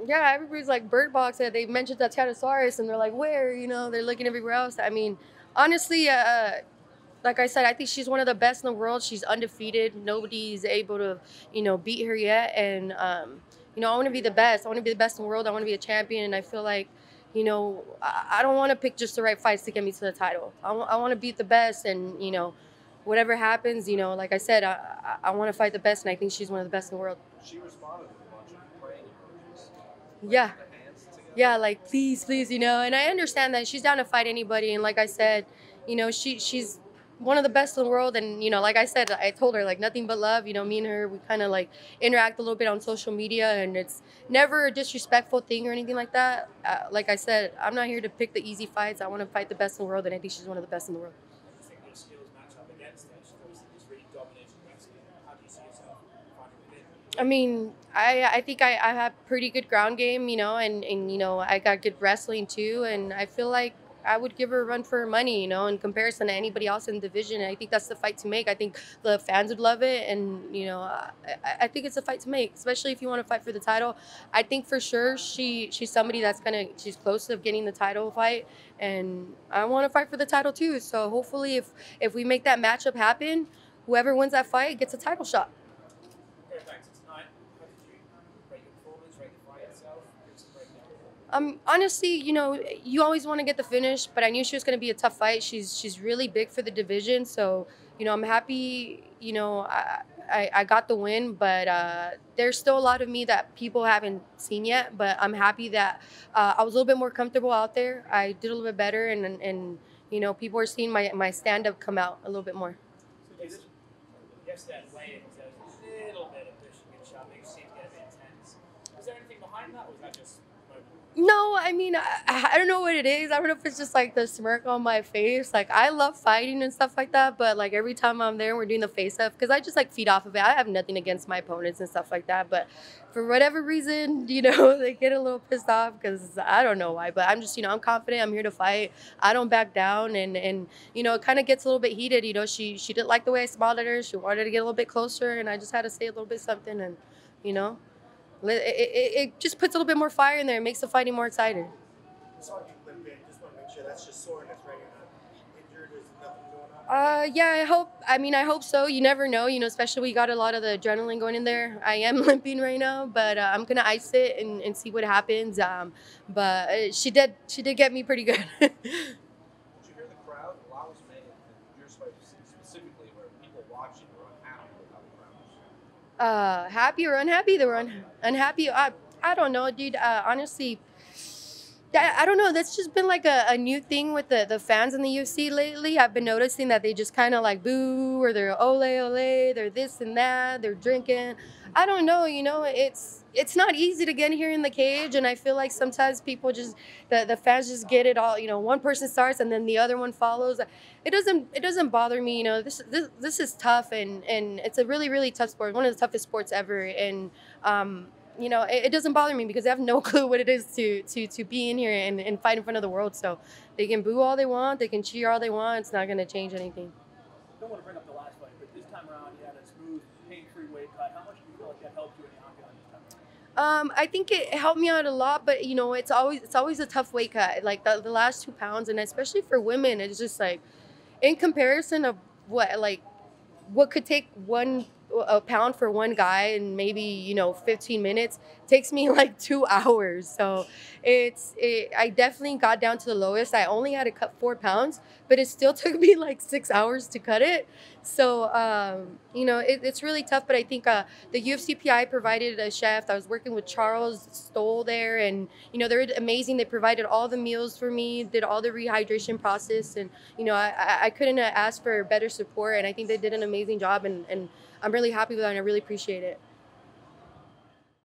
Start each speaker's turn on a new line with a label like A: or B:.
A: Yeah, everybody's like Bird Box. They mentioned Tatiana Suarez, and they're like, where? You know, they're looking everywhere else. I mean, honestly, like I said, I think she's one of the best in the world. She's undefeated. Nobody's able to, beat her yet. And I want to be the best. I want to be the best in the world. I want to be a champion. And I feel like, I don't want to pick just the right fights to get me to the title. I want to beat the best, and whatever happens, like I said, I want to fight the best, and I think she's one of the best in the world.
B: She responded with a bunch of praying emojis, like
A: Yeah.
B: the hands together.
A: Yeah, like please, please, and I understand that she's down to fight anybody. And like I said, she's one of the best in the world. And like I said, I told her like nothing but love. Me and her, we kind of like interact a little bit on social media, and it's never a disrespectful thing or anything like that. Like I said, I'm not here to pick the easy fights. I want to fight the best in the world, and I think she's one of the best in the world.
C: I think your skills match up against her. She's obviously just really dominating wrestling. How do you see yourself fighting within?
A: I mean, I think I have pretty good ground game, and I got good wrestling too, and I feel like I would give her a run for her money, in comparison to anybody else in the division. And I think that's the fight to make. I think the fans would love it, and I think it's a fight to make, especially if you want to fight for the title. I think for sure she's somebody she's close to getting the title fight, and I want to fight for the title too. So hopefully, if we make that matchup happen, whoever wins that fight gets a title shot.
C: Going back to tonight, how did you rate your performance, rate the fight itself? Give us a breakdown.
A: Honestly, you always want to get the finish, but I knew she was going to be a tough fight. She's really big for the division, so I'm happy. I got the win, but there's still a lot of me that people haven't seen yet. But I'm happy that I was a little bit more comfortable out there. I did a little bit better, and people are seeing my stand up come out a little bit more.
C: So yesterday at weigh-ins, there was a little bit of pushing and shoving. It seemed to get a bit intense. Was there anything behind that, or was that just a moment?
A: No, I mean, I don't know what it is. I don't know if it's just like the smirk on my face. Like, I love fighting and stuff like that, but like every time I'm there and we're doing the face off, because I just like feed off of it. I have nothing against my opponents and stuff like that, but for whatever reason, they get a little pissed off because I don't know why. But I'm just, I'm confident. I'm here to fight. I don't back down, and it kind of gets a little bit heated. She didn't like the way I smiled at her. She wanted to get a little bit closer, and I just had to say a little bit something, and you know. It just puts a little bit more fire in there. It makes the fighting more exciting.
D: Saw you limping. Just want to make sure that's just soreness, right? You're not injured. There's nothing going on.
A: Yeah, I hope. I mean, I hope so. You never know, especially we got a lot of the adrenaline going in there. I am limping right now, but I'm gonna ice it and see what happens. But she did get me pretty good.
B: Did you hear the crowd? A lot was made, and your fight specifically, where people watching were unhappy with how the crowd was.
A: Happy or unhappy? They were unhappy. I don't know, dude. Honestly, I don't know. That's just been like a new thing with the fans in the UFC lately. I've been noticing that they just kind of like boo, or they're ole ole, they're this and that, they're drinking. I don't know. It's not easy to get here in the cage, and I feel like sometimes people just the fans just get it all. One person starts and then the other one follows. It doesn't bother me. This is tough, and it's a really really tough sport. One of the toughest sports ever, and it doesn't bother me because I have no clue what it is to be in here and fight in front of the world. So they can boo all they want, they can cheer all they want. It's not going to change anything.
C: I don't want to bring up the last fight, but this time around you had a smooth, pain-free weight cut. How much do you feel like that helped you in the octagon this time around?
A: I think it helped me out a lot, but it's always a tough weight cut. Like the last 2 pounds, and especially for women, it's just like in comparison of what could take a pound for one guy and maybe 15 minutes takes me like 2 hours. So I definitely got down to the lowest. I only had to cut 4 pounds, but it still took me like 6 hours to cut it. So it's really tough. But I think the UFC PI provided a chef. I was working with Charles Stoll there, and they're amazing. They provided all the meals for me, did all the rehydration process, and I couldn't ask for better support. And I think they did an amazing job, and I'm really happy with that, and I really appreciate it.